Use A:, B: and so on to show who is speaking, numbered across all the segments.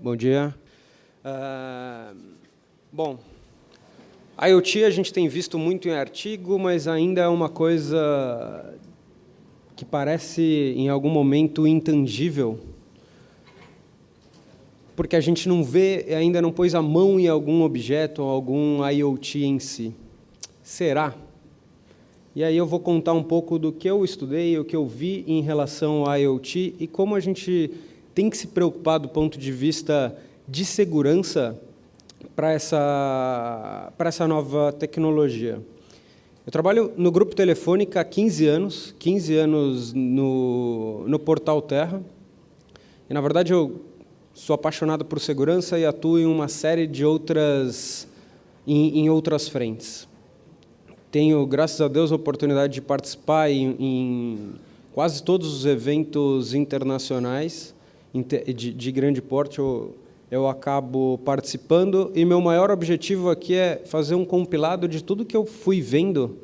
A: Bom dia. Bom, IoT a gente tem visto muito em artigo, mas ainda é uma coisa que parece, em algum momento, intangível, porque a gente não vê, ainda não pôs a mão em algum objeto ou algum IoT em si. Será? E aí eu vou contar um pouco do que eu estudei, o que eu vi em relação ao IoT e como a gente tem que se preocupar do ponto de vista de segurança para essa nova tecnologia. Eu trabalho no Grupo Telefônica há 15 anos no Portal Terra. E, na verdade, eu sou apaixonado por segurança e atuo em uma série de outras frentes. Tenho, graças a Deus, a oportunidade de participar em quase todos os eventos internacionais de grande porte. Eu acabo participando, e meu maior objetivo aqui é fazer um compilado de tudo que eu fui vendo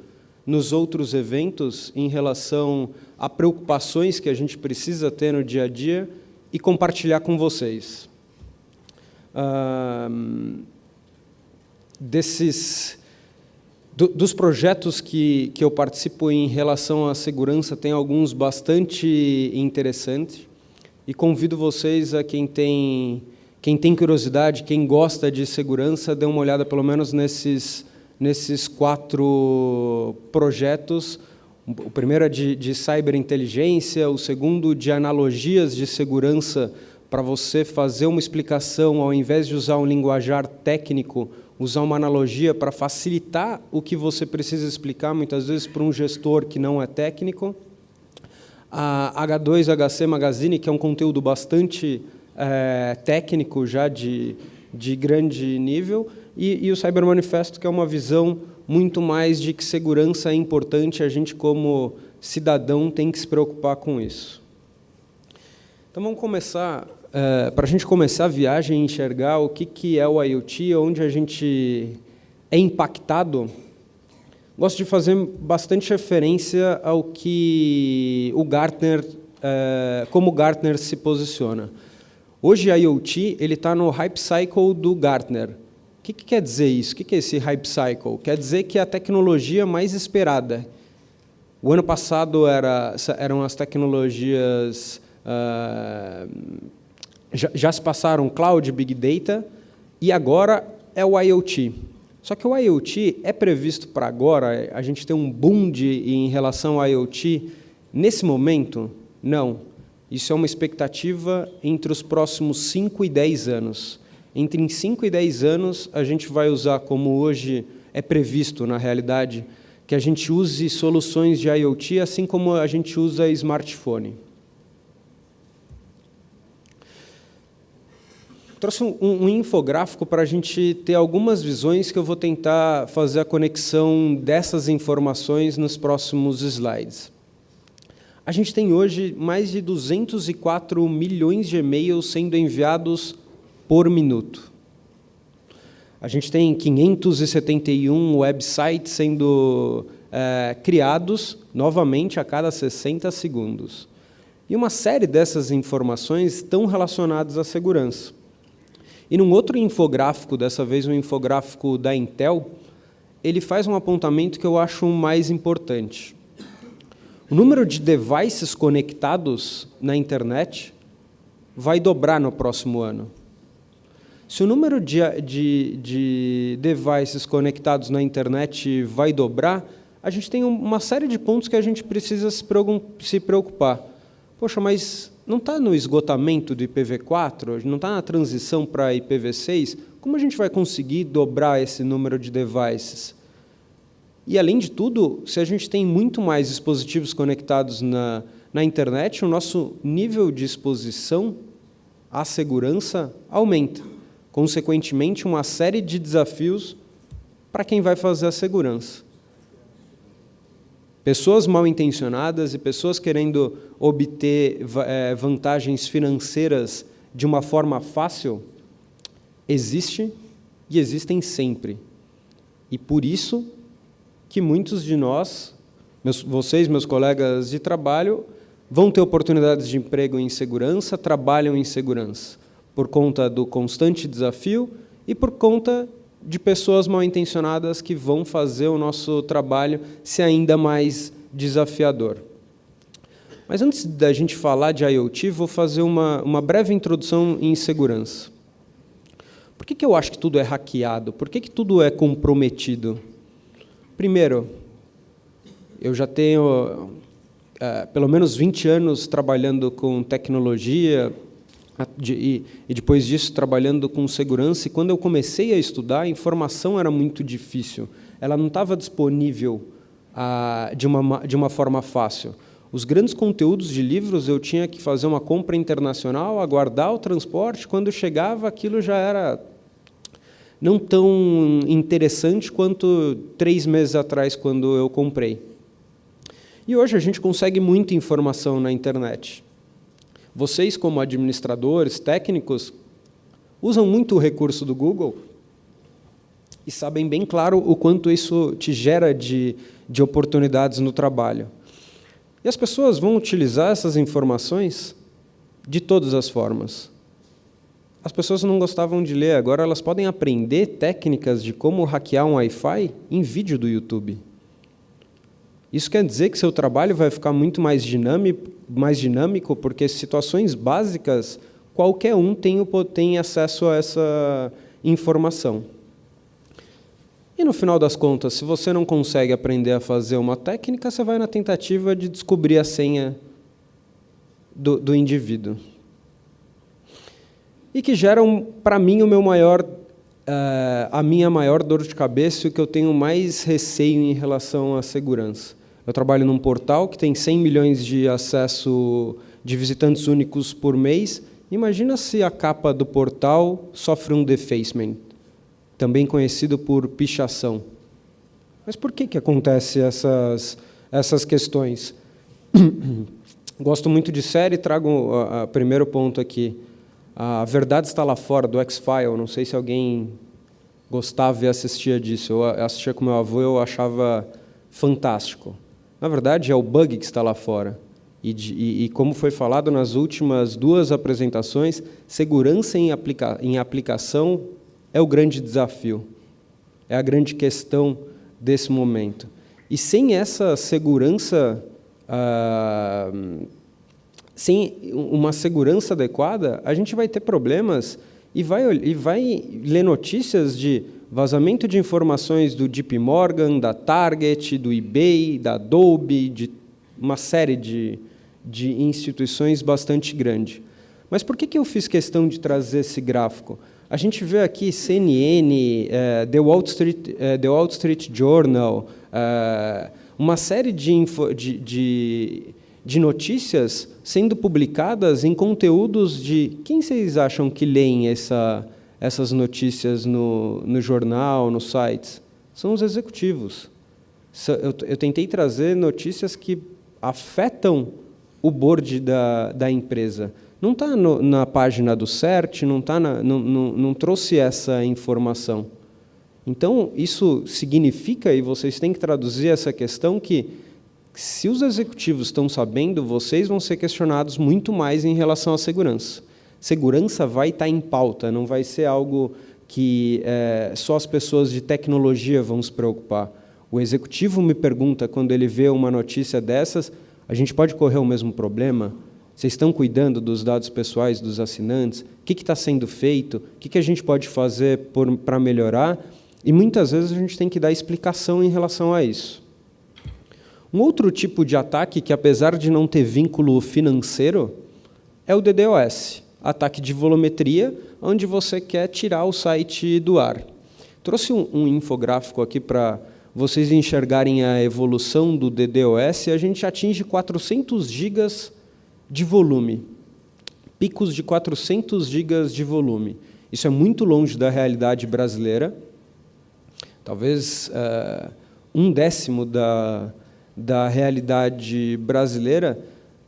A: nos outros eventos em relação a preocupações que a gente precisa ter no dia a dia e compartilhar com vocês. Dos projetos que eu participo em relação à segurança, tem alguns bastante interessantes, e convido vocês, a quem tem curiosidade, quem gosta de segurança, dê uma olhada pelo menos nesses 4 projetos. O primeiro é de ciberinteligência, o segundo de analogias de segurança, para você fazer uma explicação, ao invés de usar um linguajar técnico, usar uma analogia para facilitar o que você precisa explicar, muitas vezes para um gestor que não é técnico. A H2HC Magazine, que é um conteúdo bastante técnico, já de grande nível, e o Cyber Manifesto, que é uma visão muito mais de que segurança é importante, a gente, como cidadão, tem que se preocupar com isso. Então, vamos começar, para a gente começar a viagem e enxergar o que é o IoT, onde a gente é impactado. Gosto de fazer bastante referência ao que o Gartner, como o Gartner se posiciona. Hoje, a IoT está no Hype Cycle do Gartner. O que quer dizer isso? O que é esse Hype Cycle? Quer dizer que é a tecnologia mais esperada. O ano passado eram as tecnologias... já se passaram Cloud, Big Data, e agora é o IoT. Só que o IoT é previsto para agora? A gente tem um boom em relação ao IoT nesse momento? Não. Isso é uma expectativa entre os próximos 5 e 10 anos. Entre 5 e 10 anos, a gente vai usar, como hoje é previsto, na realidade, que a gente use soluções de IoT, assim como a gente usa smartphone. Trouxe um infográfico para a gente ter algumas visões, que eu vou tentar fazer a conexão dessas informações nos próximos slides. A gente tem hoje mais de 204 milhões de e-mails sendo enviados por minuto. A gente tem 571 websites sendo criados novamente a cada 60 segundos. E uma série dessas informações estão relacionadas à segurança. E num outro infográfico, dessa vez um infográfico da Intel, ele faz um apontamento que eu acho mais importante. O número de devices conectados na internet vai dobrar no próximo ano. Se o número de devices conectados na internet vai dobrar, a gente tem uma série de pontos que a gente precisa se preocupar. Poxa, mas não está no esgotamento do IPv4? Não está na transição para IPv6? Como a gente vai conseguir dobrar esse número de devices? E, além de tudo, se a gente tem muito mais dispositivos conectados na internet, o nosso nível de exposição à segurança aumenta. Consequentemente, uma série de desafios para quem vai fazer a segurança. Pessoas mal intencionadas e pessoas querendo obter vantagens financeiras de uma forma fácil existem sempre. E, por isso, que muitos de nós, vocês, meus colegas de trabalho, vão ter oportunidades de emprego em segurança, trabalham em segurança. por conta do constante desafio e por conta de pessoas mal intencionadas que vão fazer o nosso trabalho ser ainda mais desafiador. Mas antes da gente falar de IoT, vou fazer uma breve introdução em segurança. Por que eu acho que tudo é hackeado? Por que tudo é comprometido? Primeiro, eu já tenho pelo menos 20 anos trabalhando com tecnologia e depois disso trabalhando com segurança, e quando eu comecei a estudar, a informação era muito difícil. Ela não estava disponível de uma forma fácil. Os grandes conteúdos de livros, eu tinha que fazer uma compra internacional, aguardar o transporte, quando chegava, aquilo já era não tão interessante quanto 3 meses atrás, quando eu comprei. E hoje a gente consegue muita informação na internet. Vocês, como administradores, técnicos, usam muito o recurso do Google e sabem bem claro o quanto isso te gera de oportunidades no trabalho. E as pessoas vão utilizar essas informações de todas as formas. As pessoas não gostavam de ler, agora elas podem aprender técnicas de como hackear um Wi-Fi em vídeo do YouTube. Isso quer dizer que seu trabalho vai ficar muito mais dinâmico, porque situações básicas, qualquer um tem acesso a essa informação. E, no final das contas, se você não consegue aprender a fazer uma técnica, você vai na tentativa de descobrir a senha do indivíduo. E que geram, para mim, a minha maior dor de cabeça e o que eu tenho mais receio em relação à segurança. Eu trabalho num portal que tem 100 milhões de acesso de visitantes únicos por mês. Imagina se a capa do portal sofre um defacement, também conhecido por pichação. Mas por que acontece essas questões? Gosto muito de série, trago o primeiro ponto aqui. A Verdade Está Lá Fora, do X-Files. Não sei se alguém gostava e assistia disso. Eu assistia com meu avô e eu achava fantástico. Na verdade, é o bug que está lá fora. E como foi falado nas últimas 2 apresentações, segurança em aplicação é o grande desafio, é a grande questão desse momento. E sem essa segurança, sem uma segurança adequada, a gente vai ter problemas e vai ler notícias de vazamento de informações do JP Morgan, da Target, do eBay, da Adobe, de uma série de instituições bastante grande. Mas por que eu fiz questão de trazer esse gráfico? A gente vê aqui CNN, The Wall Street Journal, uma série de notícias sendo publicadas em conteúdos de... Quem vocês acham que leem essas notícias no jornal, nos sites? São os executivos. Eu tentei trazer notícias que afetam o board da empresa. Não está na página do CERT, não trouxe essa informação. Então, isso significa, e vocês têm que traduzir essa questão, que se os executivos estão sabendo, vocês vão ser questionados muito mais em relação à segurança. Segurança vai estar em pauta, não vai ser algo que só as pessoas de tecnologia vão se preocupar. O executivo me pergunta, quando ele vê uma notícia dessas, a gente pode correr o mesmo problema? Vocês estão cuidando dos dados pessoais dos assinantes? O que está sendo feito? O que a gente pode fazer para melhorar? E muitas vezes a gente tem que dar explicação em relação a isso. Um outro tipo de ataque, que apesar de não ter vínculo financeiro, é o DDoS, ataque de volumetria, onde você quer tirar o site do ar. Trouxe um infográfico aqui para vocês enxergarem a evolução do DDoS, e a gente atinge 400 gigas de volume, picos de 400 gigas de volume. Isso é muito longe da realidade brasileira, talvez 1/10 da realidade brasileira,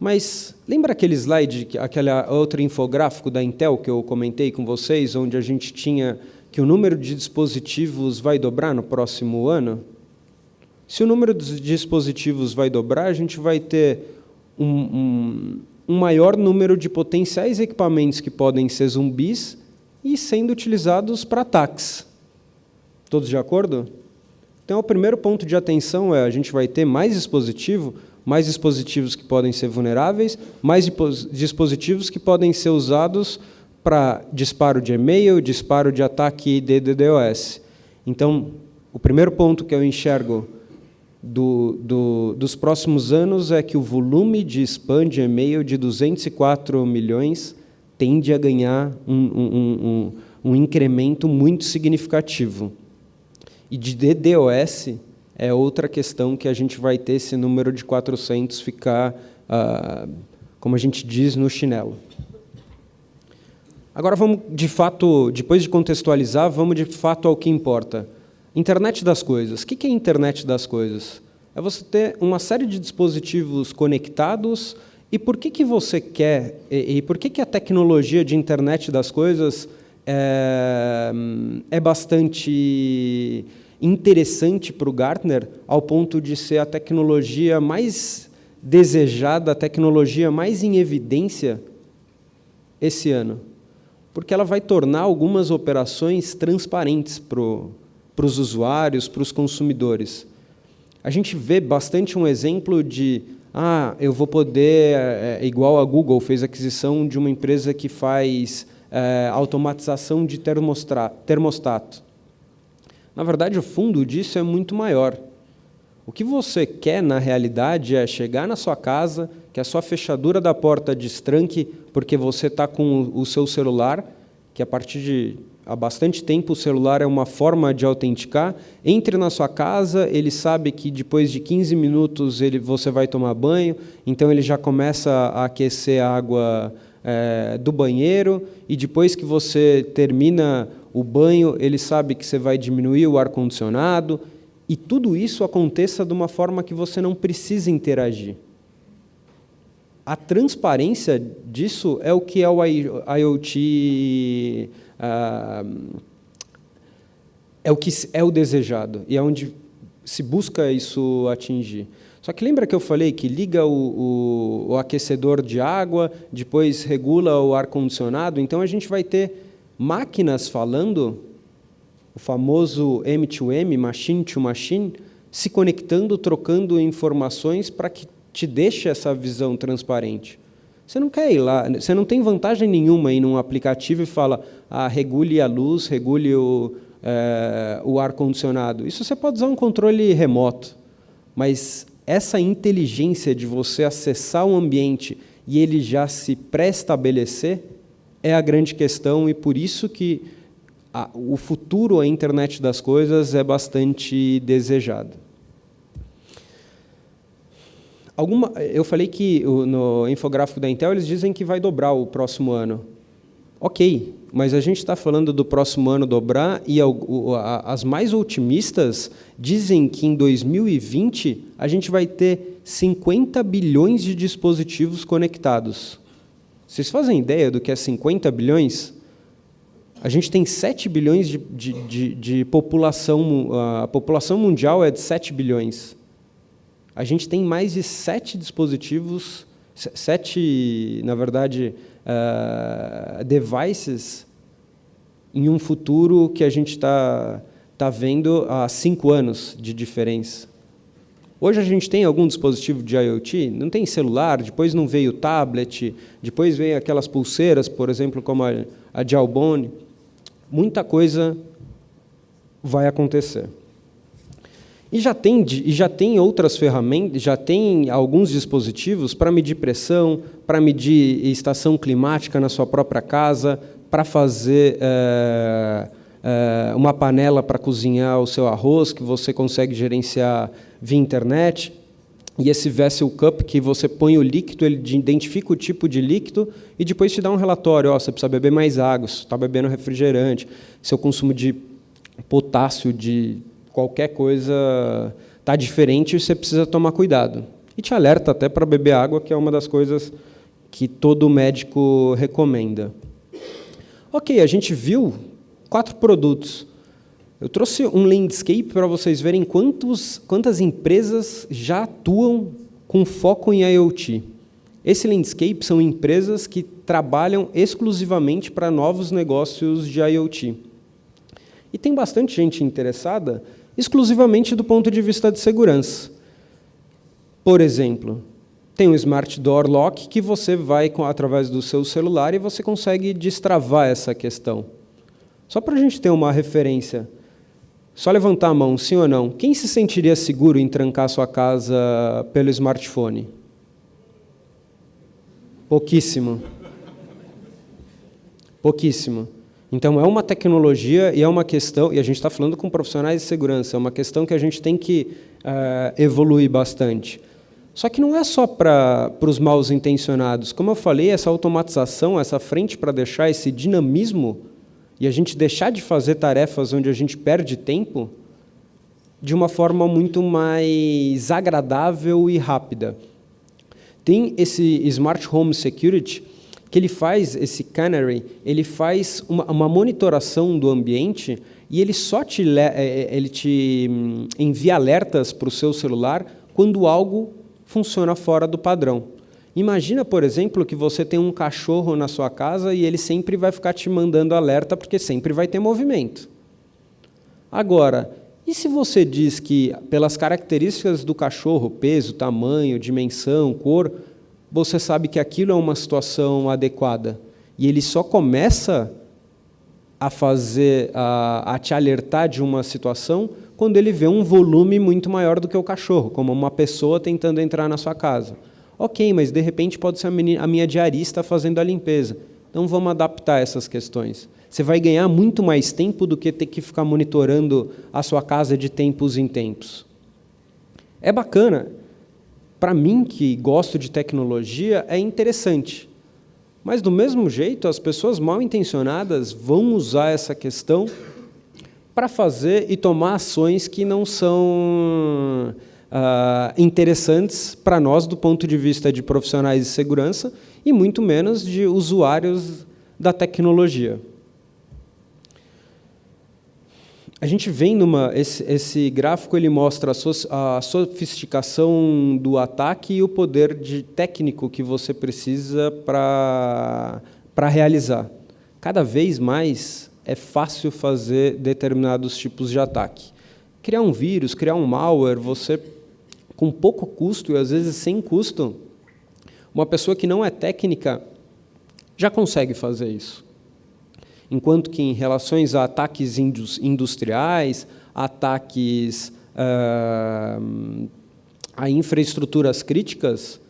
A: mas lembra aquele slide, aquele outro infográfico da Intel que eu comentei com vocês, onde a gente tinha que o número de dispositivos vai dobrar no próximo ano? Se o número de dispositivos vai dobrar, a gente vai ter um maior número de potenciais equipamentos que podem ser zumbis e sendo utilizados para ataques. Todos de acordo? Então, o primeiro ponto de atenção é a gente vai ter mais dispositivos que podem ser vulneráveis, mais dispositivos que podem ser usados para disparo de e-mail, disparo de ataque de DDoS. Então, o primeiro ponto que eu enxergo dos próximos anos é que o volume de spam de e-mail de 204 milhões tende a ganhar um incremento muito significativo. E de DDoS é outra questão que a gente vai ter esse número de 400 ficar, como a gente diz, no chinelo. Agora vamos, de fato, depois de contextualizar, vamos de fato ao que importa. Internet das coisas. O que é a internet das coisas? É você ter uma série de dispositivos conectados. E por que você quer, e por que a tecnologia de internet das coisas é bastante interessante para o Gartner, ao ponto de ser a tecnologia mais desejada, a tecnologia mais em evidência esse ano? Porque ela vai tornar algumas operações transparentes para os usuários, para os consumidores. A gente vê bastante um exemplo de eu vou poder, igual a Google fez aquisição de uma empresa que faz automatização de termostato. Na verdade, o fundo disso é muito maior. O que você quer, na realidade, é chegar na sua casa, que a sua fechadura da porta destranque, porque você está com o seu celular, que há bastante tempo o celular é uma forma de autenticar, entre na sua casa, ele sabe que depois de 15 minutos você vai tomar banho, então ele já começa a aquecer a água do banheiro, e depois que você termina o banho, ele sabe que você vai diminuir o ar-condicionado, e tudo isso aconteça de uma forma que você não precisa interagir. A transparência disso é o que é o IoT, é o que é o desejado, e é onde se busca isso atingir. Só que lembra que eu falei que liga o aquecedor de água, depois regula o ar-condicionado? Então, a gente vai ter máquinas falando, o famoso M2M, machine to machine, se conectando, trocando informações para que te deixe essa visão transparente. Você não quer ir lá, você não tem vantagem nenhuma em um aplicativo e fala, regule a luz, regule o ar-condicionado. Isso você pode usar um controle remoto, mas essa inteligência de você acessar o ambiente e ele já se pré-estabelecer é a grande questão, e por isso que o futuro, a internet das coisas, é bastante desejado. Eu falei que no infográfico da Intel eles dizem que vai dobrar o próximo ano. Ok, mas a gente está falando do próximo ano dobrar, e as mais otimistas dizem que em 2020 a gente vai ter 50 bilhões de dispositivos conectados. Vocês fazem ideia do que é 50 bilhões? A gente tem 7 bilhões de população, a população mundial é de 7 bilhões. A gente tem mais de 7 dispositivos, 7, na verdade, devices, em um futuro que a gente está vendo há 5 anos de diferença. Hoje a gente tem algum dispositivo de IoT, não tem celular, depois não veio tablet, depois veio aquelas pulseiras, por exemplo, como a Jawbone. Muita coisa vai acontecer. E já tem outras ferramentas, já tem alguns dispositivos para medir pressão, para medir estação climática na sua própria casa, para fazer uma panela para cozinhar o seu arroz, que você consegue gerenciar via internet, e esse Vessel Cup, que você põe o líquido, ele identifica o tipo de líquido e depois te dá um relatório, você precisa beber mais água, você está bebendo refrigerante, seu consumo de potássio, de qualquer coisa está diferente e você precisa tomar cuidado. E te alerta até para beber água, que é uma das coisas que todo médico recomenda. Ok, a gente viu 4 produtos. Eu trouxe um landscape para vocês verem quantas empresas já atuam com foco em IoT. Esse landscape são empresas que trabalham exclusivamente para novos negócios de IoT. E tem bastante gente interessada exclusivamente do ponto de vista de segurança. Por exemplo, tem um Smart Door Lock que você vai, através do seu celular, e você consegue destravar essa questão. Só para a gente ter uma referência, só levantar a mão, sim ou não, quem se sentiria seguro em trancar sua casa pelo smartphone? Pouquíssimo. Pouquíssimo. Então, é uma tecnologia e é uma questão, e a gente está falando com profissionais de segurança, é uma questão que a gente tem que evoluir bastante. Só que não é só para os mal intencionados. Como eu falei, essa automatização, essa frente para deixar esse dinamismo e a gente deixar de fazer tarefas onde a gente perde tempo de uma forma muito mais agradável e rápida. Tem esse Smart Home Security, que ele faz, esse Canary, ele faz uma monitoração do ambiente e ele só te envia alertas para o seu celular quando algo funciona fora do padrão. Imagina, por exemplo, que você tem um cachorro na sua casa e ele sempre vai ficar te mandando alerta porque sempre vai ter movimento. Agora, e se você diz que, pelas características do cachorro, peso, tamanho, dimensão, cor, você sabe que aquilo é uma situação adequada e ele só começa a te alertar de uma situação quando ele vê um volume muito maior do que o cachorro, como uma pessoa tentando entrar na sua casa. Ok, mas de repente pode ser a minha diarista fazendo a limpeza. Então vamos adaptar essas questões. Você vai ganhar muito mais tempo do que ter que ficar monitorando a sua casa de tempos em tempos. É bacana. Para mim, que gosto de tecnologia, é interessante. Mas, do mesmo jeito, as pessoas mal intencionadas vão usar essa questão para fazer e tomar ações que não são interessantes para nós do ponto de vista de profissionais de segurança e muito menos de usuários da tecnologia. A gente vem esse gráfico, ele mostra a sofisticação do ataque e o poder técnico que você precisa para realizar. Cada vez mais é fácil fazer determinados tipos de ataque. Criar um vírus, criar um malware, você, com pouco custo e às vezes sem custo, uma pessoa que não é técnica já consegue fazer isso. Enquanto que em relações a ataques industriais, ataques a infraestruturas críticas,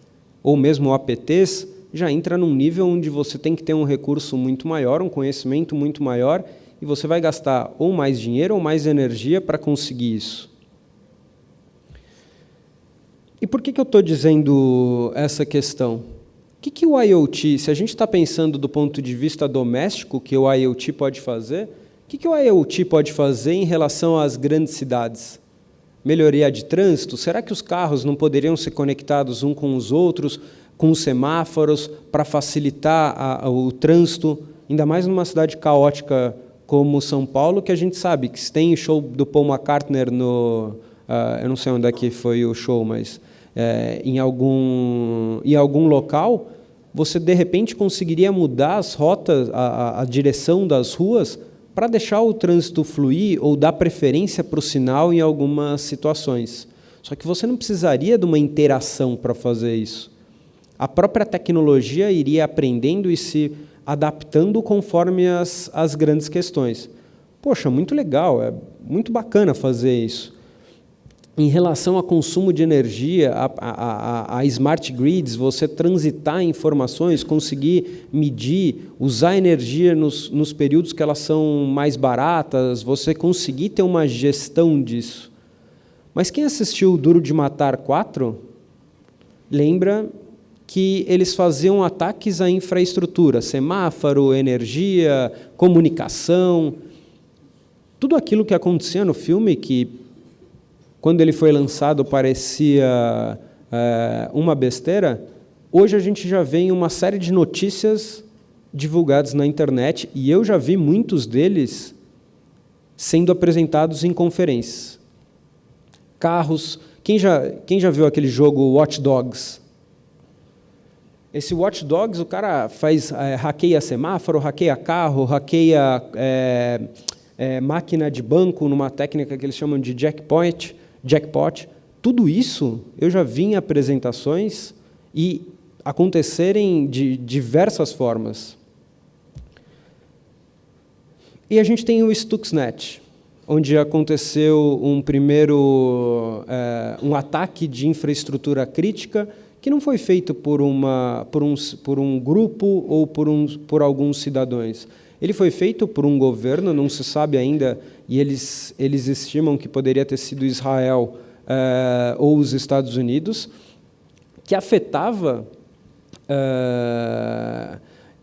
A: ou mesmo APTs, já entra num nível onde você tem que ter um recurso muito maior, um conhecimento muito maior, e você vai gastar ou mais dinheiro ou mais energia para conseguir isso. E por que eu estou dizendo essa questão? O que o IoT, se a gente está pensando do ponto de vista doméstico, que o IoT pode fazer, o que o IoT pode fazer em relação às grandes cidades? Melhoria de trânsito? Será que os carros não poderiam ser conectados uns com os outros, com os semáforos, para facilitar o trânsito, ainda mais numa cidade caótica como São Paulo, que a gente sabe que se tem show do Paul McCartney eu não sei onde é que foi o show, mas em algum local, você, de repente, conseguiria mudar as rotas, a direção das ruas, para deixar o trânsito fluir ou dar preferência para o sinal em algumas situações. Só que você não precisaria de uma interação para fazer isso. A própria tecnologia iria aprendendo e se adaptando conforme as grandes questões. Poxa, muito legal, é muito bacana fazer isso. Em relação ao consumo de energia, a smart grids, você transitar informações, conseguir medir, usar energia nos períodos que elas são mais baratas, você conseguir ter uma gestão disso. Mas quem assistiu o Duro de Matar 4, lembra que eles faziam ataques à infraestrutura, semáforo, energia, comunicação, tudo aquilo que acontecia no filme que, quando ele foi lançado, parecia uma besteira, hoje a gente já vê uma série de notícias divulgadas na internet, e eu já vi muitos deles sendo apresentados em conferências. Carros, quem já viu aquele jogo Watch Dogs? Esse Watch Dogs, o cara hackeia semáforo, hackeia carro, hackeia máquina de banco numa técnica que eles chamam de jackpot. Tudo isso eu já vi em apresentações e acontecerem de diversas formas. E a gente tem o Stuxnet, onde aconteceu um ataque de infraestrutura crítica que não foi feito por um grupo ou por alguns cidadãos. Ele foi feito por um governo, não se sabe ainda, e eles estimam que poderia ter sido Israel ou os Estados Unidos, que afetava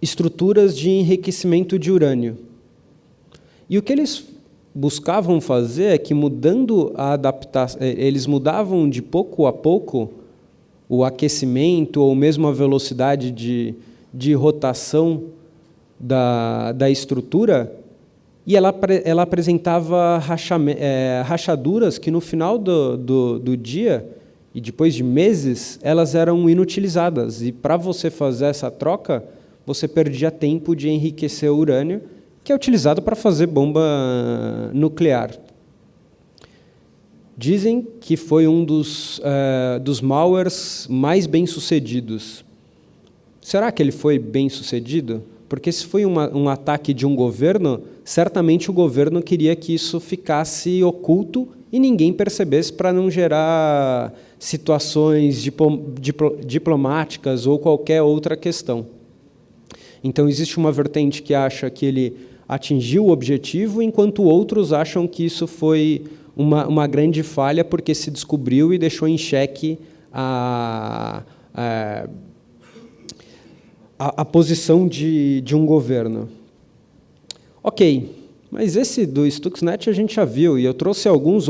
A: estruturas de enriquecimento de urânio. E o que eles buscavam fazer é que, mudando a adaptação, eles mudavam de pouco a pouco o aquecimento ou mesmo a velocidade de rotação da estrutura, e ela apresentava rachaduras que, no final do dia, e depois de meses, elas eram inutilizadas. E, para você fazer essa troca, você perdia tempo de enriquecer o urânio, que é utilizado para fazer bomba nuclear. Dizem que foi um dos malwares mais bem-sucedidos. Será que ele foi bem-sucedido? Porque se foi um ataque de um governo, certamente o governo queria que isso ficasse oculto e ninguém percebesse, para não gerar situações diplomáticas ou qualquer outra questão. Então, existe uma vertente que acha que ele atingiu o objetivo, enquanto outros acham que isso foi uma grande falha, porque se descobriu e deixou em xeque a posição de um governo. Ok, mas esse do Stuxnet a gente já viu, e eu trouxe algumas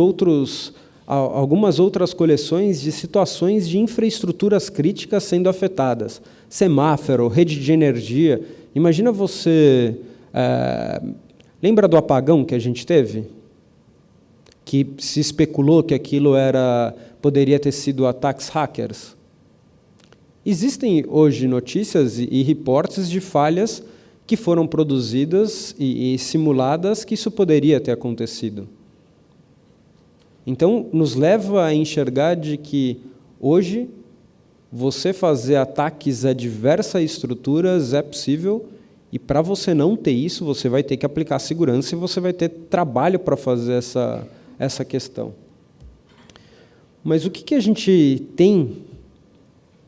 A: outras coleções de situações de infraestruturas críticas sendo afetadas. Semáforo, rede de energia. Imagina você... lembra do apagão que a gente teve? Que se especulou que aquilo poderia ter sido ataques hackers. Existem hoje notícias e reportes de falhas que foram produzidas e simuladas que isso poderia ter acontecido. Então, nos leva a enxergar de que, hoje, você fazer ataques a diversas estruturas é possível, e, para você não ter isso, você vai ter que aplicar segurança e você vai ter trabalho para fazer essa questão. Mas o que a gente tem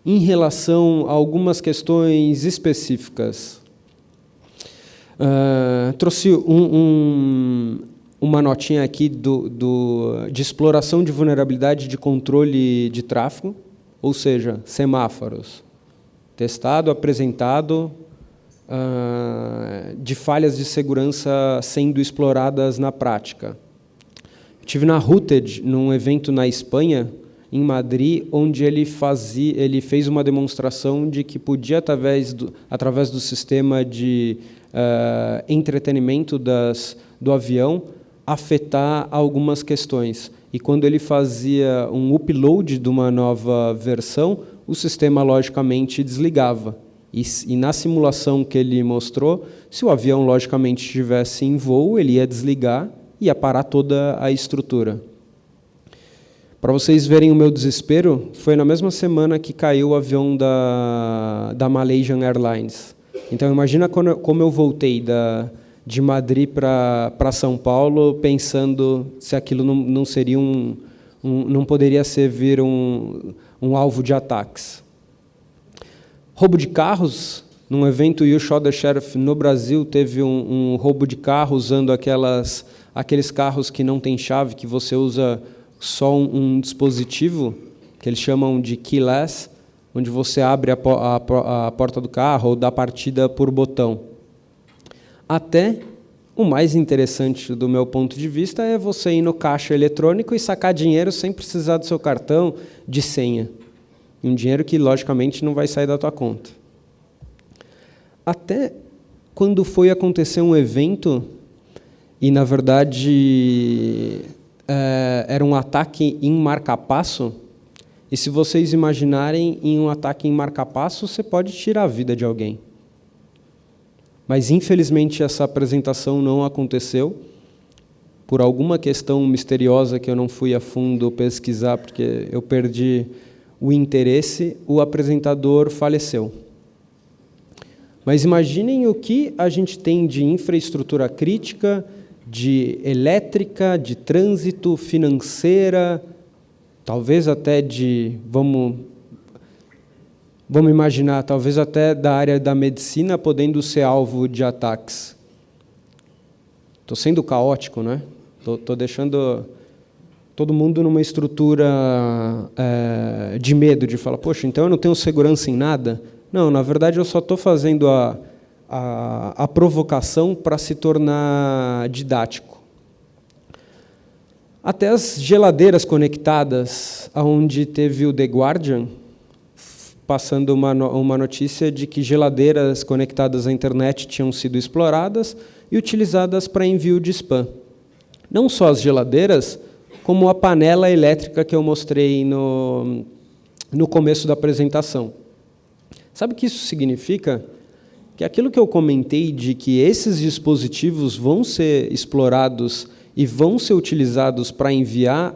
A: em relação a algumas questões específicas? Trouxe uma notinha aqui de exploração de vulnerabilidade de controle de tráfego, ou seja, semáforos. Testado, apresentado, de falhas de segurança sendo exploradas na prática. Estive na Rooted, num evento na Espanha, em Madrid, onde ele fez uma demonstração de que podia, através do sistema de entretenimento do avião, afetar algumas questões. E, quando ele fazia um upload de uma nova versão, o sistema, logicamente, desligava. E na simulação que ele mostrou, se o avião, logicamente, estivesse em voo, ele ia desligar e ia parar toda a estrutura. Para vocês verem o meu desespero, foi na mesma semana que caiu o avião da Malaysian Airlines. Então, imagina como eu voltei de Madrid para São Paulo, pensando se aquilo não seria não poderia servir um alvo de ataques. Roubo de carros. Num evento You Shot the Sheriff no Brasil, teve um roubo de carro usando aqueles carros que não tem chave, que você usa só um dispositivo, que eles chamam de keyless, onde você abre a porta do carro ou dá partida por botão. Até o mais interessante do meu ponto de vista é você ir no caixa eletrônico e sacar dinheiro sem precisar do seu cartão de senha. Um dinheiro que, logicamente, não vai sair da tua conta. Até quando foi acontecer um evento, e, na verdade, era um ataque em marca-passo, E se vocês imaginarem em um ataque em marca-passo, você pode tirar a vida de alguém. Mas, infelizmente, essa apresentação não aconteceu. Por alguma questão misteriosa que eu não fui a fundo pesquisar, porque eu perdi o interesse, o apresentador faleceu. Mas imaginem o que a gente tem de infraestrutura crítica, de elétrica, de trânsito, financeira, talvez até vamos imaginar, talvez até da área da medicina podendo ser alvo de ataques. Estou sendo caótico, né? Estou deixando todo mundo numa estrutura de medo, de falar, poxa, então eu não tenho segurança em nada? Não, na verdade eu só estou fazendo a provocação para se tornar didático. Até as geladeiras conectadas, onde teve o The Guardian, passando uma notícia de que geladeiras conectadas à internet tinham sido exploradas e utilizadas para envio de spam. Não só as geladeiras, como a panela elétrica que eu mostrei no começo da apresentação. Sabe o que isso significa? Que aquilo que eu comentei de que esses dispositivos vão ser explorados e vão ser utilizados para enviar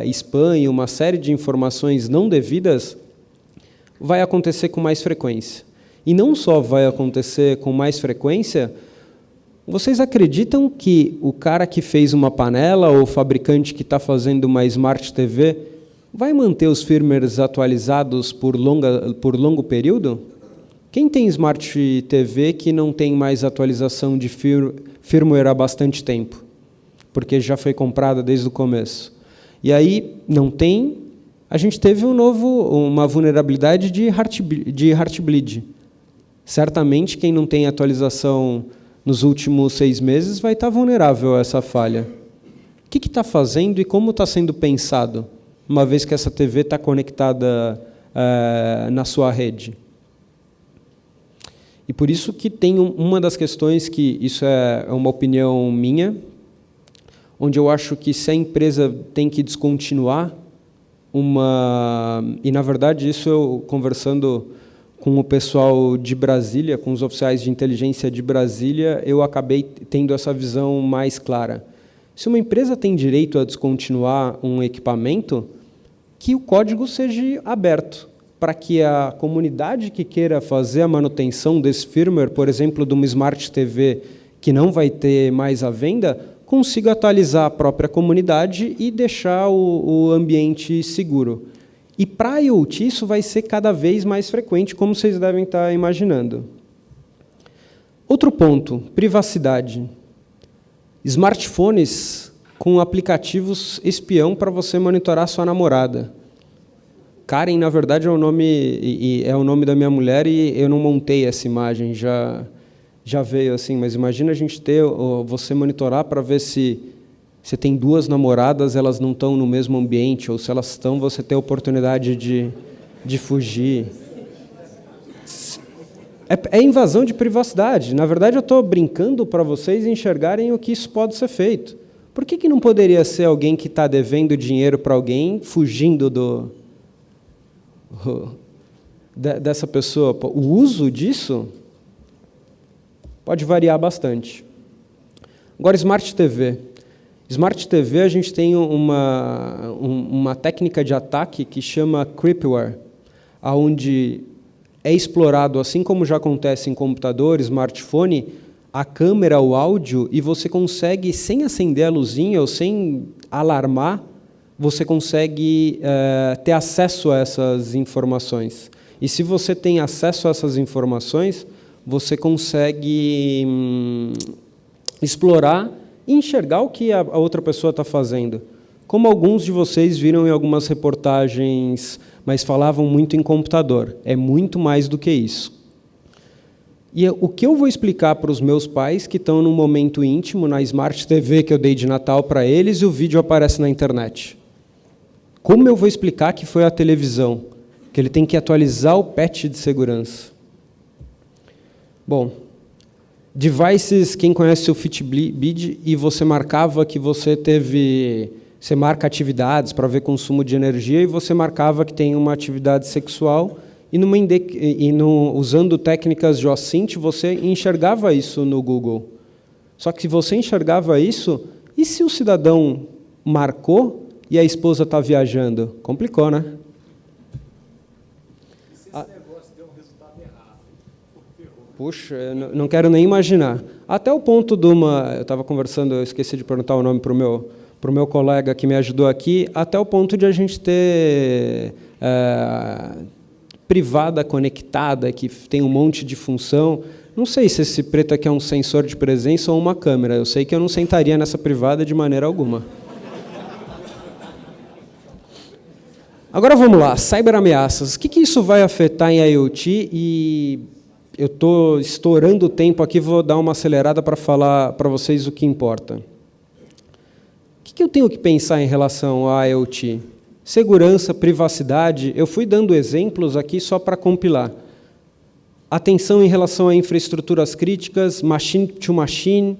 A: spam e uma série de informações não devidas, vai acontecer com mais frequência. E não só vai acontecer com mais frequência, vocês acreditam que o cara que fez uma panela ou o fabricante que está fazendo uma Smart TV vai manter os firmwares atualizados por longo período? Quem tem Smart TV que não tem mais atualização de firmware há bastante tempo? Porque já foi comprada desde o começo. E aí, não tem, a gente teve uma vulnerabilidade de Heartbleed. Certamente, quem não tem atualização nos últimos 6 meses vai estar vulnerável a essa falha. O que está fazendo e como está sendo pensado, uma vez que essa TV está conectada na sua rede? E por isso que tem uma das questões que, isso é uma opinião minha, onde eu acho que se a empresa tem que descontinuar e, na verdade, isso eu conversando com o pessoal de Brasília, com os oficiais de inteligência de Brasília, eu acabei tendo essa visão mais clara. Se uma empresa tem direito a descontinuar um equipamento, que o código seja aberto, para que a comunidade que queira fazer a manutenção desse firmware, por exemplo, de uma Smart TV que não vai ter mais à venda, consiga atualizar a própria comunidade e deixar o ambiente seguro. E para a IoT isso vai ser cada vez mais frequente, como vocês devem estar imaginando. Outro ponto, privacidade. Smartphones com aplicativos espião para você monitorar sua namorada. Karen, na verdade, é o nome da minha mulher e eu não montei essa imagem, já veio assim, mas imagina a gente você monitorar para ver se você tem 2 namoradas, elas não estão no mesmo ambiente, ou se elas estão, você tem a oportunidade de fugir. É invasão de privacidade. Na verdade, eu estou brincando para vocês enxergarem o que isso pode ser feito. Por que não poderia ser alguém que está devendo dinheiro para alguém, fugindo dessa pessoa? O uso disso pode variar bastante. Agora, Smart TV. Smart TV, a gente tem uma técnica de ataque que chama creepware, onde é explorado, assim como já acontece em computador, smartphone, a câmera, o áudio, e você consegue, sem acender a luzinha ou sem alarmar, você consegue ter acesso a essas informações. E se você tem acesso a essas informações, você consegue explorar e enxergar o que a outra pessoa está fazendo. Como alguns de vocês viram em algumas reportagens, mas falavam muito em computador. É muito mais do que isso. E o que eu vou explicar para os meus pais que estão num momento íntimo, na Smart TV que eu dei de Natal para eles, e o vídeo aparece na internet? Como eu vou explicar que foi a televisão? Que ele tem que atualizar o patch de segurança. Bom, devices, quem conhece o Fitbit, e você marcava que você teve Você marca atividades para ver consumo de energia e você marcava que tem uma atividade sexual usando técnicas de OSINT, você enxergava isso no Google. Só que se você enxergava isso, e se o cidadão marcou e a esposa está viajando? Complicou, né?
B: E se esse negócio deu um resultado errado?
A: Puxa, eu não quero nem imaginar. Até o ponto de uma... Eu estava conversando, eu esqueci de perguntar o nome para o meu colega que me ajudou aqui, até o ponto de a gente ter privada conectada, que tem um monte de função. Não sei se esse preto aqui é um sensor de presença ou uma câmera. Eu sei que eu não sentaria nessa privada de maneira alguma. Agora vamos lá, cyberameaças. O que isso vai afetar em IoT? E eu estou estourando o tempo aqui, vou dar uma acelerada para falar para vocês o que importa. O que eu tenho que pensar em relação a IoT? Segurança, privacidade. Eu fui dando exemplos aqui só para compilar. Atenção em relação a infraestruturas críticas, machine to machine,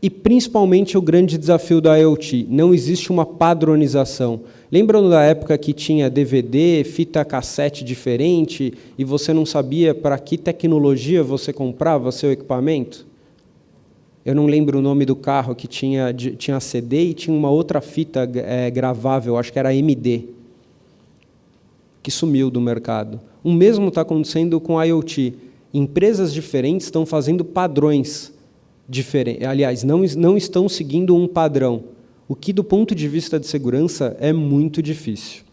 A: e principalmente o grande desafio da IoT. Não existe uma padronização. Lembram da época que tinha DVD, fita cassete diferente, e você não sabia para que tecnologia você comprava seu equipamento? Eu não lembro o nome do carro que tinha CD e tinha uma outra fita gravável, acho que era MD, que sumiu do mercado. O mesmo está acontecendo com a IoT. Empresas diferentes estão fazendo padrões diferentes. Aliás, não estão seguindo um padrão, o que, do ponto de vista de segurança, é muito difícil.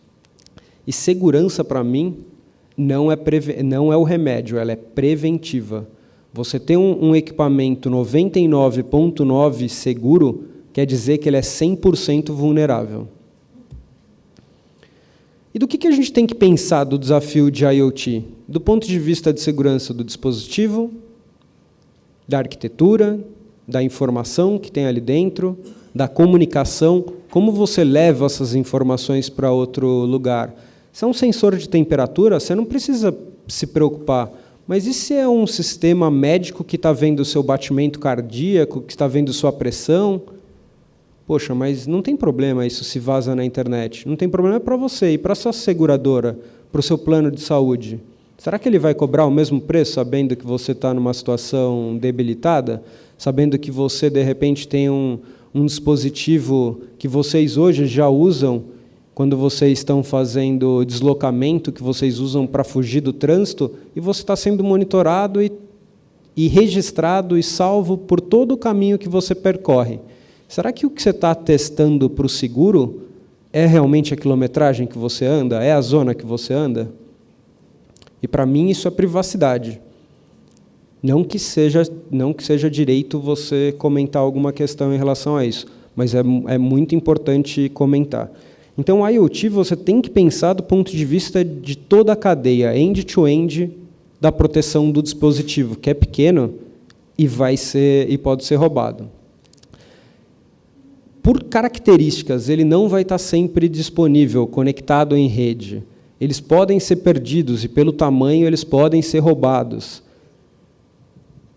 A: E segurança, para mim, não é o remédio, ela é preventiva. Você ter um equipamento 99,9% seguro, quer dizer que ele é 100% vulnerável. E do que a gente tem que pensar do desafio de IoT? Do ponto de vista de segurança do dispositivo, da arquitetura, da informação que tem ali dentro, da comunicação, como você leva essas informações para outro lugar. Se é um sensor de temperatura, você não precisa se preocupar. Mas e se é um sistema médico que está vendo o seu batimento cardíaco, que está vendo sua pressão? Poxa, mas não tem problema isso se vaza na internet. Não tem problema para você e para a sua seguradora, para o seu plano de saúde. Será que ele vai cobrar o mesmo preço, sabendo que você está numa situação debilitada? Sabendo que você, de repente, tem um dispositivo que vocês hoje já usam quando vocês estão fazendo deslocamento, que vocês usam para fugir do trânsito, e você está sendo monitorado e registrado e salvo por todo o caminho que você percorre. Será que o que você está testando para o seguro é realmente a quilometragem que você anda? É a zona que você anda? E, para mim, isso é privacidade. Não que seja direito você comentar alguma questão em relação a isso, mas é muito importante comentar. Então, o IoT você tem que pensar do ponto de vista de toda a cadeia, end-to-end, da proteção do dispositivo, que é pequeno e pode ser roubado. Por características, ele não vai estar sempre disponível, conectado em rede. Eles podem ser perdidos e, pelo tamanho, eles podem ser roubados.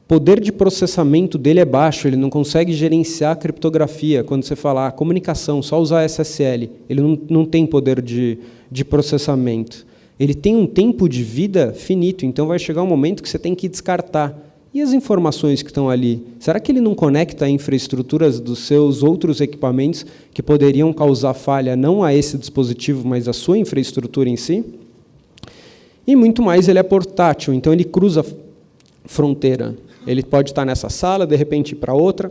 A: O poder de processamento dele é baixo, ele não consegue gerenciar a criptografia. Quando você fala comunicação, só usar SSL, ele não tem poder de processamento. Ele tem um tempo de vida finito, então vai chegar um momento que você tem que descartar. E as informações que estão ali? Será que ele não conecta a infraestruturas dos seus outros equipamentos que poderiam causar falha não a esse dispositivo, mas a sua infraestrutura em si? E muito mais, ele é portátil, então ele cruza fronteira. Ele pode estar nessa sala, de repente ir para outra,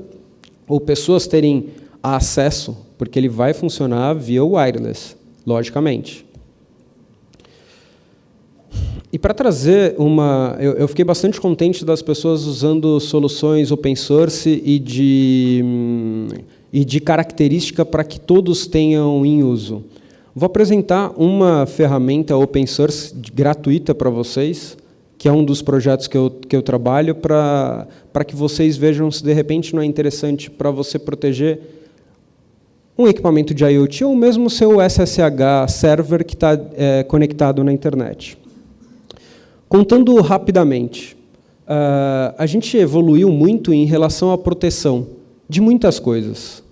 A: ou pessoas terem acesso, porque ele vai funcionar via wireless, logicamente. E para trazer eu fiquei bastante contente das pessoas usando soluções open source e de característica para que todos tenham em uso. Vou apresentar uma ferramenta open source gratuita para vocês, que é um dos projetos que eu trabalho, para que vocês vejam se de repente não é interessante para você proteger um equipamento de IoT ou mesmo o seu SSH server que está conectado na internet. Contando rapidamente, a gente evoluiu muito em relação à proteção de muitas coisas.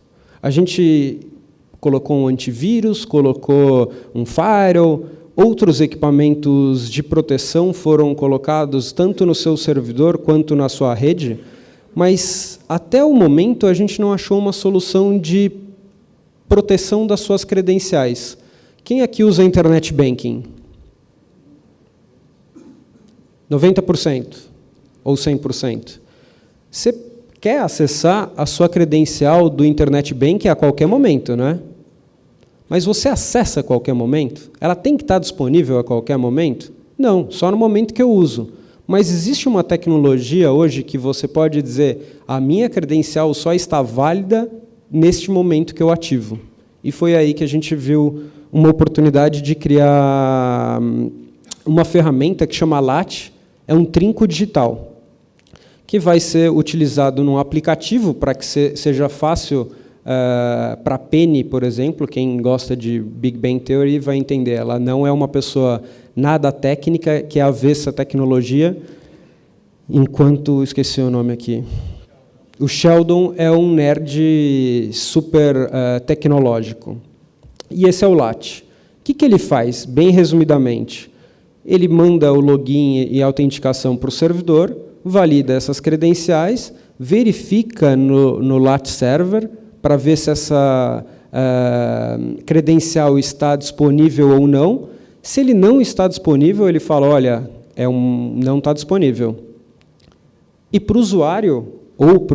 A: A gente colocou um antivírus, colocou um firewall, outros equipamentos de proteção foram colocados tanto no seu servidor quanto na sua rede, mas até o momento a gente não achou uma solução de proteção das suas credenciais. Quem aqui usa Internet Banking? 90% ou 100%? Você quer acessar a sua credencial do Internet Banking a qualquer momento, né? Mas você acessa a qualquer momento? Ela tem que estar disponível a qualquer momento? Não, só no momento que eu uso. Mas existe uma tecnologia hoje que você pode dizer a minha credencial só está válida neste momento que eu ativo. E foi aí que a gente viu uma oportunidade de criar uma ferramenta que chama LAT, é um trinco digital, que vai ser utilizado num aplicativo para que seja fácil para a Penny, por exemplo, quem gosta de Big Bang Theory vai entender. Ela não é uma pessoa nada técnica, que é avessa à tecnologia, enquanto... esqueci o nome aqui. O Sheldon é um nerd super tecnológico. E esse é o LAT. O que ele faz, bem resumidamente? Ele manda o login e a autenticação para o servidor, valida essas credenciais, verifica no LAT server para ver se essa credencial está disponível ou não. Se ele não está disponível, ele fala, olha, não está disponível. E para o usuário, ou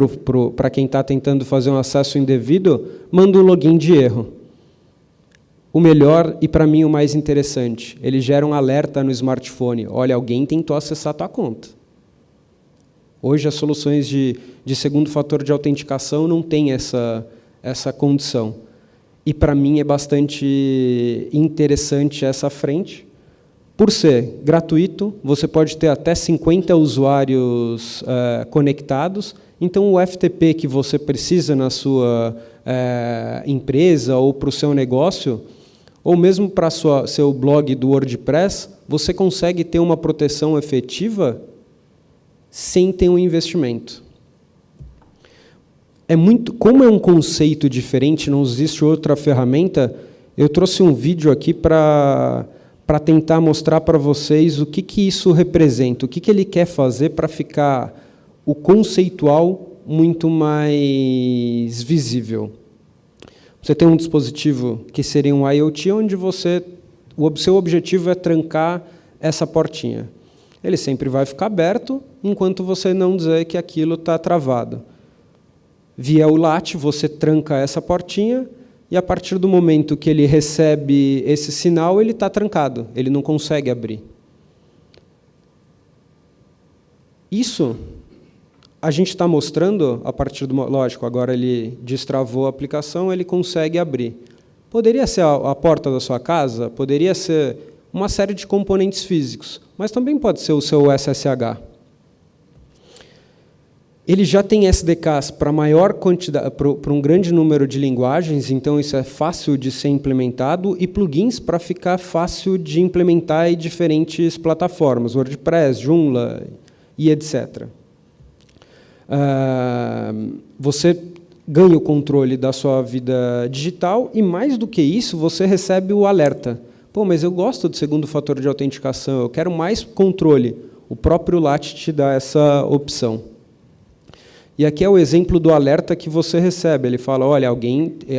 A: para quem está tentando fazer um acesso indevido, manda um login de erro. O melhor e, para mim, o mais interessante, ele gera um alerta no smartphone. Olha, alguém tentou acessar a tua conta. Hoje, as soluções de segundo fator de autenticação não têm essa condição. E, para mim, é bastante interessante essa frente. Por ser gratuito, você pode ter até 50 usuários conectados. Então, o FTP que você precisa na sua empresa ou para o seu negócio, ou mesmo para seu blog do WordPress, você consegue ter uma proteção efetiva sem ter um investimento. Como é um conceito diferente, não existe outra ferramenta, eu trouxe um vídeo aqui para tentar mostrar para vocês o que isso representa, o que ele quer fazer para ficar o conceitual muito mais visível. Você tem um dispositivo que seria um IoT, onde o seu objetivo é trancar essa portinha. Ele sempre vai ficar aberto, enquanto você não dizer que aquilo está travado. Via o LAT, você tranca essa portinha, e a partir do momento que ele recebe esse sinal, ele está trancado, ele não consegue abrir. Isso a gente está mostrando, a partir do... Lógico, agora ele destravou a aplicação, ele consegue abrir. Poderia ser a porta da sua casa, poderia ser uma série de componentes físicos, mas também pode ser o seu SSH. Ele já tem SDKs para maior quantidade, para um grande número de linguagens, então isso é fácil de ser implementado, e plugins para ficar fácil de implementar em diferentes plataformas, WordPress, Joomla e etc. Você ganha o controle da sua vida digital e, mais do que isso, você recebe o alerta. Pô, mas eu gosto do segundo fator de autenticação, eu quero mais controle. O próprio LAT te dá essa opção. E aqui é o exemplo do alerta que você recebe. Ele fala, olha,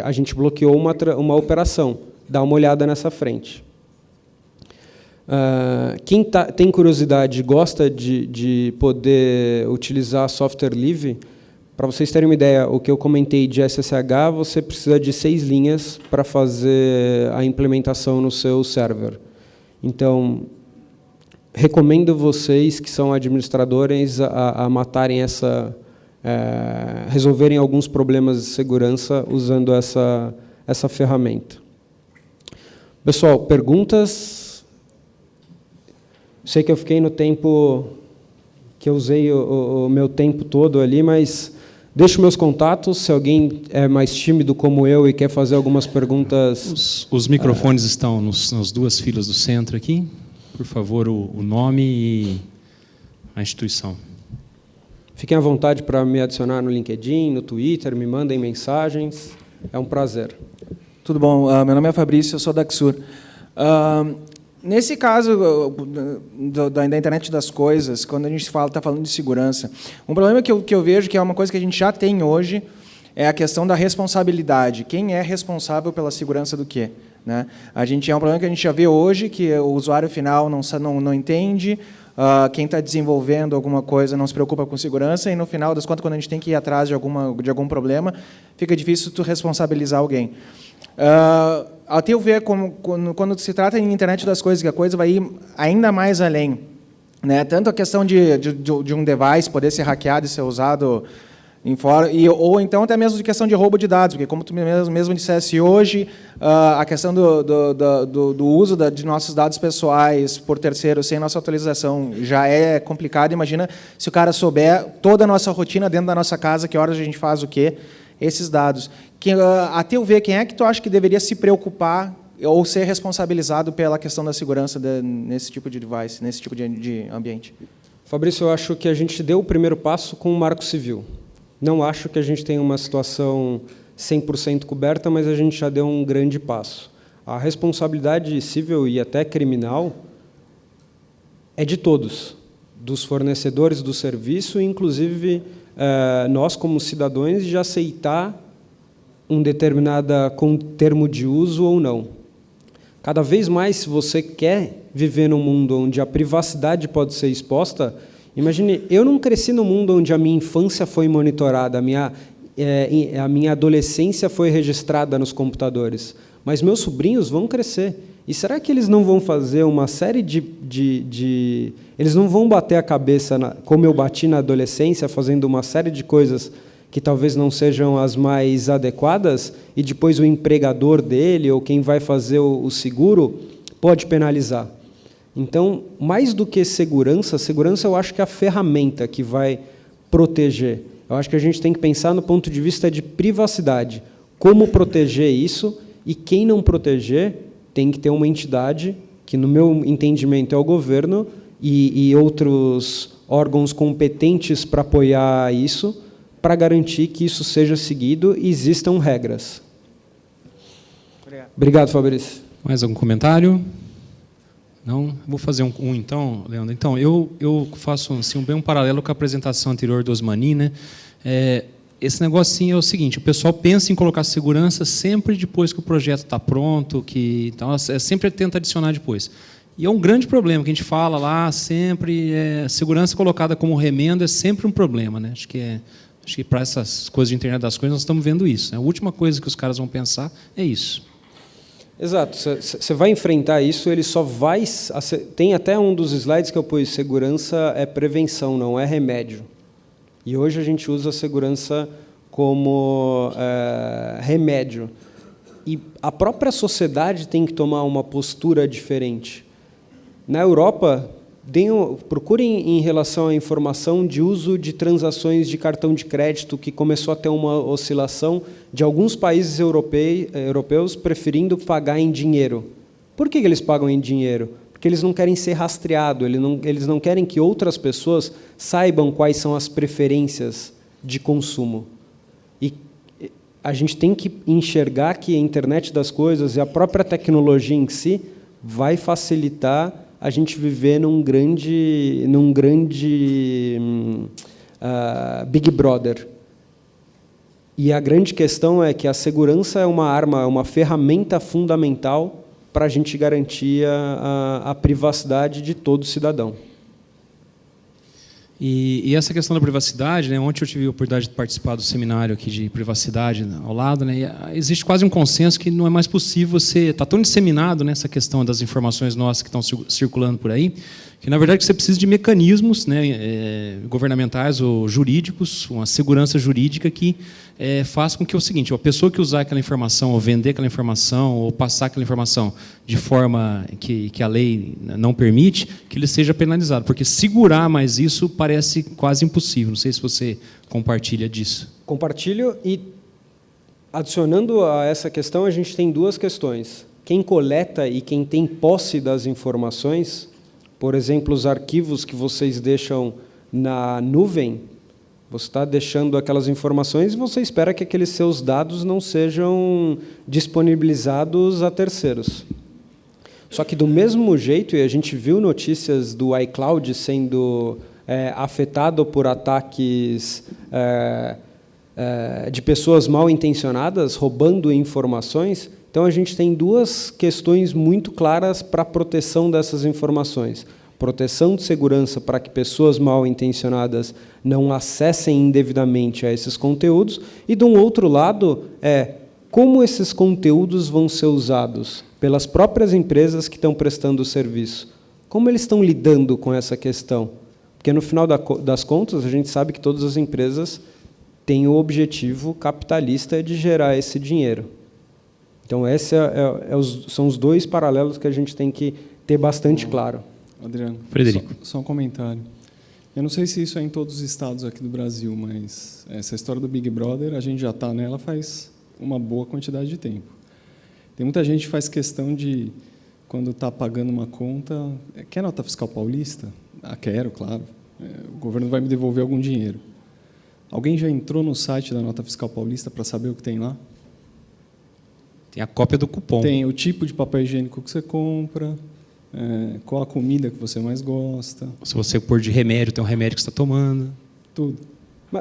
A: a gente bloqueou uma operação, dá uma olhada nessa frente. Quem tem curiosidade e gosta de poder utilizar software livre, para vocês terem uma ideia, o que eu comentei de SSH, você precisa de 6 linhas para fazer a implementação no seu server. Então, recomendo vocês que são administradores a matarem resolverem alguns problemas de segurança usando essa ferramenta. Pessoal, perguntas? Sei que eu fiquei no tempo que eu usei o meu tempo todo ali, mas deixo meus contatos, se alguém é mais tímido como eu e quer fazer algumas perguntas.
C: Os microfones estão nas 2 filas do centro aqui. Por favor, o nome e a instituição.
A: Fiquem à vontade para me adicionar no LinkedIn, no Twitter, me mandem mensagens. É um prazer.
D: Tudo bom? Meu nome é Fabrício, eu sou da Axur. Nesse caso da internet das coisas, quando a gente está falando de segurança, um problema que eu vejo que é uma coisa que a gente já tem hoje é a questão da responsabilidade. Quem é responsável pela segurança do quê? Né? É um problema que a gente já vê hoje, que o usuário final não entende, quem está desenvolvendo alguma coisa não se preocupa com segurança, e, no final das contas, quando a gente tem que ir atrás de algum problema, fica difícil tu responsabilizar alguém. Até eu ver quando se trata em internet das coisas, que a coisa vai ir ainda mais além. Né? Tanto a questão de um device poder ser hackeado e ser usado em fora, ou então até mesmo de questão de roubo de dados, porque, como tu mesmo dissesse hoje, a questão do uso de nossos dados pessoais por terceiros sem nossa autorização já é complicado. Imagina se o cara souber toda a nossa rotina dentro da nossa casa, que horas a gente faz o quê, esses dados. Até eu ver, quem é que tu acha que deveria se preocupar ou ser responsabilizado pela questão da segurança nesse tipo de device, nesse tipo de ambiente?
A: Fabrício, eu acho que a gente deu o primeiro passo com o Marco Civil. Não acho que a gente tenha uma situação 100% coberta, mas a gente já deu um grande passo. A responsabilidade civil e até criminal é de todos, dos fornecedores do serviço, inclusive nós, como cidadãos, de aceitar um determinado termo de uso ou não. Cada vez mais, se você quer viver num mundo onde a privacidade pode ser exposta, imagine, eu não cresci num mundo onde a minha infância foi monitorada, a minha adolescência foi registrada nos computadores, mas meus sobrinhos vão crescer. E será que eles não vão fazer uma série eles não vão bater a cabeça, como eu bati na adolescência, fazendo uma série de coisas que talvez não sejam as mais adequadas, e depois o empregador dele, ou quem vai fazer o seguro, pode penalizar? Então, mais do que segurança eu acho que é a ferramenta que vai proteger. Eu acho que a gente tem que pensar no ponto de vista de privacidade. Como proteger isso, e quem não proteger tem que ter uma entidade, que no meu entendimento é o governo, e outros órgãos competentes para apoiar isso, para garantir que isso seja seguido e existam regras. Obrigado, Fabrício.
C: Mais algum comentário? Não? Vou fazer um então, Leandro. Então, eu faço assim, um paralelo com a apresentação anterior do Osmani, né? Esse negócio assim, é o seguinte: o pessoal pensa em colocar segurança sempre depois que o projeto está pronto, então sempre tenta adicionar depois. E é um grande problema que a gente fala lá sempre, segurança colocada como remendo é sempre um problema, né? Acho que para essas coisas de internet das coisas nós estamos vendo isso, né? A última coisa que os caras vão pensar é isso.
A: Exato. Você vai enfrentar isso, ele só vai... Tem até um dos slides que eu pus, segurança é prevenção, não é remédio. E hoje a gente usa a segurança como remédio. E a própria sociedade tem que tomar uma postura diferente. Na Europa, procurem em relação à informação de uso de transações de cartão de crédito, que começou a ter uma oscilação de alguns países europeus preferindo pagar em dinheiro. Por que eles pagam em dinheiro? Porque eles não querem ser rastreados, eles não querem que outras pessoas saibam quais são as preferências de consumo. E a gente tem que enxergar que a internet das coisas e a própria tecnologia em si vai facilitar a gente viver num grande Big Brother. E a grande questão é que a segurança é uma arma, é uma ferramenta fundamental para a gente garantir a privacidade de todo cidadão.
C: E essa questão da privacidade, né, ontem eu tive a oportunidade de participar do seminário aqui de privacidade ao lado, né, e existe quase um consenso que não é mais possível está tão disseminado nessa questão das informações nossas que estão circulando por aí, que, na verdade, você precisa de mecanismos, né, governamentais ou jurídicos, uma segurança jurídica que faça com que o seguinte: a pessoa que usar aquela informação, ou vender aquela informação, ou passar aquela informação de forma que a lei não permite, que ele seja penalizado. Porque segurar mais isso parece quase impossível. Não sei se você compartilha disso.
A: Compartilho, e, adicionando a essa questão, a gente tem duas questões. Quem coleta e quem tem posse das informações, por exemplo, os arquivos que vocês deixam na nuvem, Você está deixando aquelas informações e você espera que aqueles seus dados não sejam disponibilizados a terceiros. Só que, do mesmo jeito, e a gente viu notícias do iCloud sendo afetado por ataques de pessoas mal intencionadas, roubando informações. Então, a gente tem duas questões muito claras para a proteção dessas informações. Proteção de segurança para que pessoas mal intencionadas não acessem indevidamente a esses conteúdos. E, de um outro lado, como esses conteúdos vão ser usados pelas próprias empresas que estão prestando o serviço. Como eles estão lidando com essa questão? Porque, no final das contas, a gente sabe que todas as empresas têm o objetivo capitalista de gerar esse dinheiro. Então, esses são os dois paralelos que a gente tem que ter bastante claro.
E: Adriano,
C: Frederico.
E: Só um comentário. Eu não sei se isso é em todos os estados aqui do Brasil, mas essa história do Big Brother, a gente já está nela faz uma boa quantidade de tempo. Tem muita gente que faz questão de, quando está pagando uma conta, quer nota fiscal paulista? Quero, claro. O governo vai me devolver algum dinheiro. Alguém já entrou no site da nota fiscal paulista para saber o que tem lá?
C: Tem a cópia do cupom.
E: Tem o tipo de papel higiênico que você compra, qual a comida que você mais gosta.
C: Se você pôr de remédio, tem um remédio que você está tomando.
E: Tudo.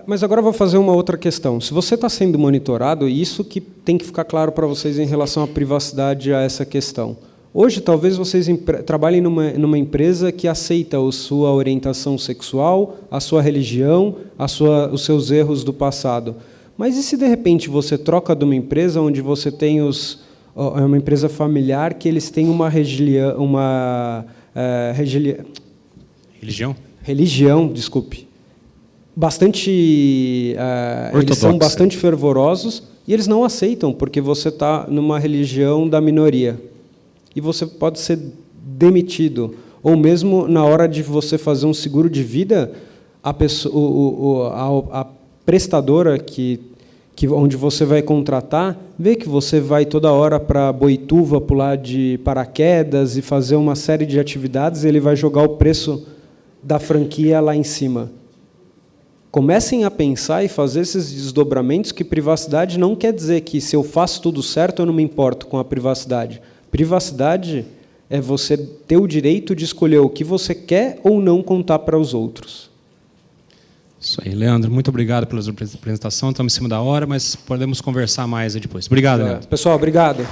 A: Mas agora eu vou fazer uma outra questão. Se você está sendo monitorado, isso que tem que ficar claro para vocês em relação à privacidade, a essa questão. Hoje, talvez vocês trabalhem numa empresa que aceita a sua orientação sexual, a sua religião, os seus erros do passado. Mas e se, de repente, você troca de uma empresa onde você tem uma empresa familiar que eles têm uma religião, desculpe, bastante, eles são bastante fervorosos e eles não aceitam porque você está numa religião da minoria e você pode ser demitido, ou mesmo na hora de você fazer um seguro de vida, a prestadora onde você vai contratar, vê que você vai toda hora para Boituva pular de paraquedas e fazer uma série de atividades, e ele vai jogar o preço da franquia lá em cima. Comecem a pensar e fazer esses desdobramentos, que privacidade não quer dizer que, se eu faço tudo certo, eu não me importo com a privacidade. Privacidade é você ter o direito de escolher o que você quer ou não contar para os outros.
C: Isso aí, Leandro. Muito obrigado pela sua apresentação. Estamos em cima da hora, mas podemos conversar mais depois. Obrigado, Leandro.
A: Pessoal, obrigado.